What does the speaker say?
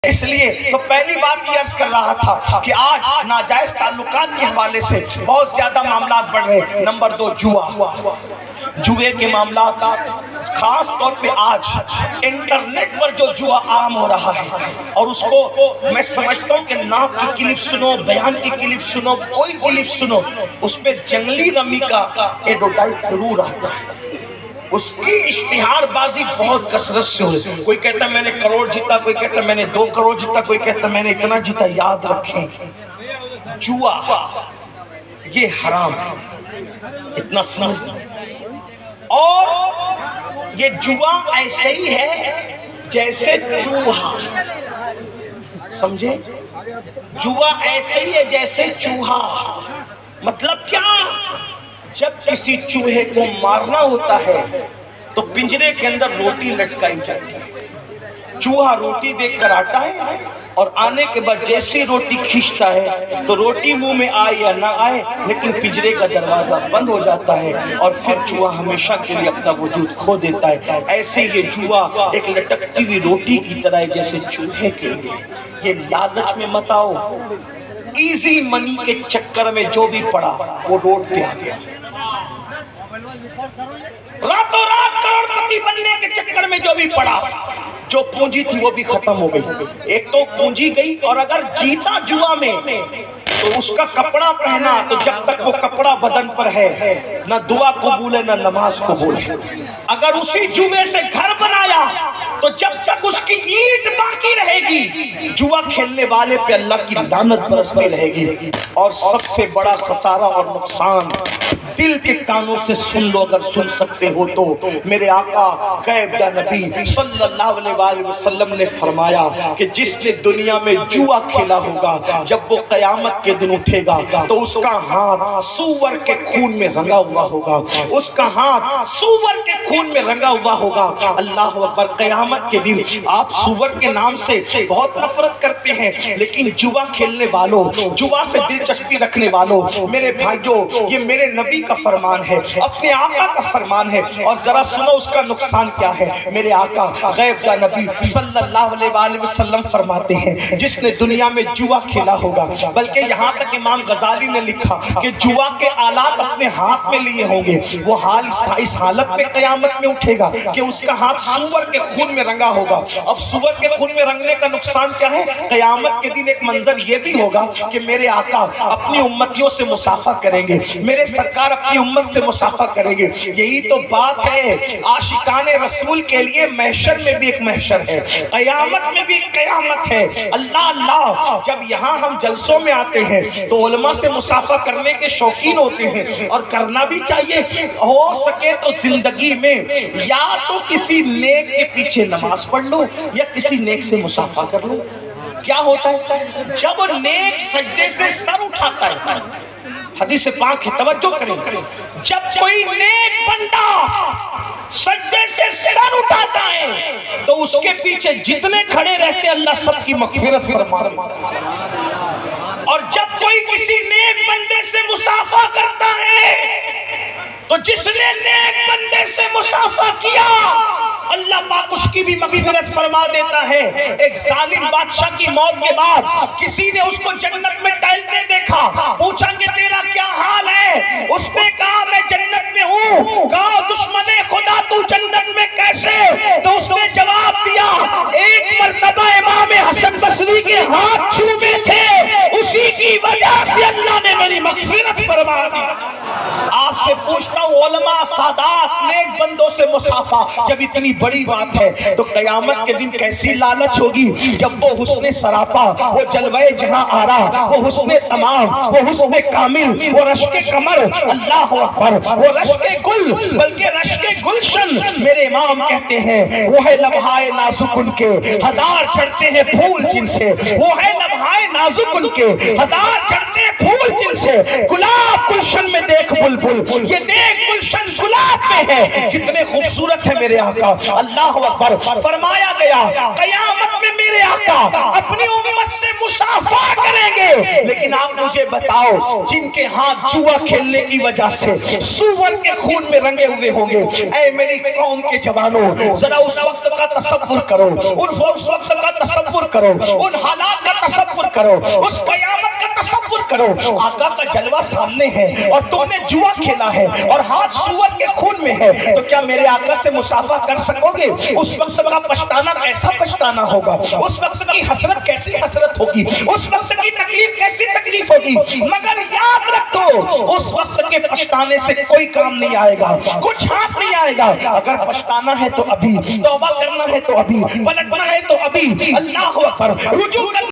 اس لیے تو پہلی بات یہ عرض کر رہا تھا کہ آج ناجائز تعلقات کے حوالے سے بہت زیادہ معاملات بڑھ رہے ہیں۔ نمبر 2 جوئے کے معاملات، خاص طور پہ آج انٹرنیٹ پر جو جوا عام ہو رہا ہے، اور اس کو میں سمجھتا ہوں کہ نعت کی کلپ سنو، بیان کی کلپ سنو، کوئی کلپ سنو، اس پہ جنگلی رمی کا ایڈورٹائز ضرور آتا ہے، اس کی اشتہار بازی بہت کثرت سے ہو رہی ہے۔ کوئی کہتا ہے میں نے کروڑ جیتا، کوئی کہتا ہے میں نے 2 کروڑ جیتا، کوئی کہتا ہے میں نے اتنا جیتا۔ یاد رکھیں جوا یہ حرام ہے، اتنا سمجھ، اور یہ جوا ایسے ہی ہے جیسے چوہا، سمجھے؟ جوا ایسے ہی ہے جیسے چوہا۔ مطلب کیا؟ جب کسی چوہے کو مارنا ہوتا ہے تو پنجرے کے اندر روٹی لٹکائی جاتی ہے، چوہا روٹی دیکھ کر آتا ہے، اور آنے کے بعد جیسی روٹی کھینچتا ہے تو روٹی منہ میں آئے یا نہ آئے لیکن پنجرے کا دروازہ بند ہو جاتا ہے، اور پھر چوہا ہمیشہ کے لیے اپنا وجود کھو دیتا ہے۔ ایسے یہ جوا ایک لٹکتی ہوئی روٹی کی طرح ہے جیسے چوہے کے لیے۔ یہ لالچ میں مت آؤ، ایزی منی کے چکر میں جو بھی پڑا وہ روڈ پہ آ گیا، راتوں رات کروڑپتی بننے کے چکر میں جو بھی پڑا، جو پونجی تھی وہ بھی ختم ہو گئی۔ ایک تو پونجی گئی، اور اگر جیتا جوا میں تو اس کا کپڑا پہنا تو جب تک وہ کپڑا بدن پر ہے نہ دعا قبول ہے نہ نماز قبول ہے۔ اگر اسی جوے سے گھر بنایا تو جب تک اس کی اینٹ باقی رہے گی جوا کھیلنے والے پہ اللہ کی لعنت برستی رہے گی۔ اور سب سے بڑا خسارہ اور نقصان، دل کے کانوں سے سن لو، اگر سن سکتے ہو تو، میرے آقا غیب دا نبی صلی اللہ علیہ وآلہ وسلم نے فرمایا کہ جس نے دنیا میں جوا کھیلا ہوگا جب وہ قیامت کے دن اٹھے گا تو اس کا ہاتھ سور کے خون میں رنگا ہوا ہوگا، اس کا ہاتھ سور کے خون میں رنگا ہوا ہوگا۔ اللہ اکبر! قیامت کے دن آپ سور کے نام سے بہت نفرت کرتے ہیں، لیکن جوا کھیلنے والوں، جوا سے دلچسپی رکھنے والوں، میرے بھائیوں، یہ میرے نبی کا فرمان ہے، اپنے آقا کا فرمان ہے، اور ذرا سنو اس کا نقصان کیا ہے۔ میرے آقا غیب دا نبی صلی اللہ علیہ وآلہ وسلم فرماتے ہیں جس نے دنیا میں جوا کھیلا ہوگا، بلکہ یہاں تک امام غزالی نے لکھا کہ جوا کے آلات اپنے ہاتھ میں لیے ہوں گے، وہ حال اس حالت میں قیامت میں اٹھے گا کہ اس کا ہاتھ سور کے خون میں رنگا ہوگا۔ اب سور کے خون میں رنگنے کا نقصان کیا ہے؟ قیامت کے دن ایک منظر یہ بھی ہوگا کہ میرے آقا اپنی امتیوں سے مصافحہ کریں گے، میرے سرکار اپنی امت سے مصافحہ کریں گے۔ یہی تو بات ہے، عاشقان رسول کے لیے محشر میں بھی ایک محشر ہے، قیامت میں بھی ایک قیامت ہے۔ اللہ اللہ! جب یہاں ہم جلسوں میں آتے ہیں تو علماء سے مصافحہ کرنے کے شوقین ہوتے ہیں، اور کرنا بھی چاہیے، ہو سکے تو زندگی میں یا تو کسی نیک کے پیچھے نماز پڑھ لو یا کسی نیک سے مصافحہ کر لو۔ کیا ہوتا ہے جب نیک سجدے سے سر اٹھاتا ہے؟ حدیث پاک ہے، توجہ کریں، جب کوئی نیک بندہ سجدے سے سر اٹھاتا ہے تو اس کے پیچھے جتنے کھڑے رہتے اللہ سب کی مغفرت فرماتا ہے، اور جب کوئی کسی نیک بندے سے مصافحہ کرتا ہے تو جس نے نیک بندے سے مصافحہ کیا اللہ پاک اس کی بھی مغفرت فرما دیتا ہے۔ ایک ظالم بادشاہ کی موت کے بعد کسی نے اس کو جنت میں ٹہلتے دیکھا، پوچھا کہ تیرا کیا حال ہے؟ اس نے کہا میں جنت میں ہوں۔ کہا دشمن خدا تو جنت میں کیسے؟ تو اس نے جواب دیا ایک مرتبہ امام حسن بصری کے ہاتھ چھومے تھے، اسی کی وجہ سے اللہ نے میری مغفرت فرما دی۔ آپ سے پوچھتا ہوں علماء سادات نیک بندوں سے مصافحہ جب اتنی بڑی بات ہے تو قیامت کے دن کیسی لالچ ہوگی جب وہ حسن سراپا، وہ جلوہ جہاں آرا، وہ حسن تمام، وہ حسن کامل، وہ رشک کمر، اللہ اکبر، وہ رشک گل، بلکہ رشک گلشن۔ میرے امام کہتے ہیں وہ ہے لمحائے نازک ان کے ہزار چڑھتے ہیں پھول جن سے، وہ ہے لمحائے نازک ان کے ہزار چڑھتے ہیں پھول جن سے، گلاب گلشن میں دیکھ بلبل، یہ دیکھ گلشن گلاب میں ہے، کتنے خوبصورت ہے میرے آقا۔ اللہ اکبر! فرمایا گیا قیامت میں میرے آقا اپنی امت سے مصافحہ کریں گے گے، لیکن آپ مجھے بتاؤ جن کے ہاتھ جوا کھیلنے کی وجہ سے سور کے خون میں رنگے ہوئے ہوں گے، اے میری قوم کے جوانوں ذرا اس وقت کا تصور کرو، اس وقت کا تصور کرو، ان حالات کا تصور کرو، اس قیامت کا تصور کرو، آقا کا جلوہ سامنے ہے اور تم نے جوا کھیلا ہے اور ہاتھ سور کے خون میں ہے، تو کیا میرے آقا سے مصافحہ کر سکو گے؟ اس وقت کا پچھتانا کیسا پچھتانا ہوگا، اس وقت کی حسرت کیسی حسرت ہوگی، اس وقت کی تکلیف کیسی تکلیف ہوگی، مگر یاد رکھو اس وقت کے پچھتانے سے کوئی کام نہیں آئے گا، کچھ ہاتھ نہیں آئے گا۔ اگر پچھتانا ہے تو ابھی، توبہ کرنا ہے تو ابھی، پلٹنا ہے تو ابھی، اللہ اکبر، رجوع کرنا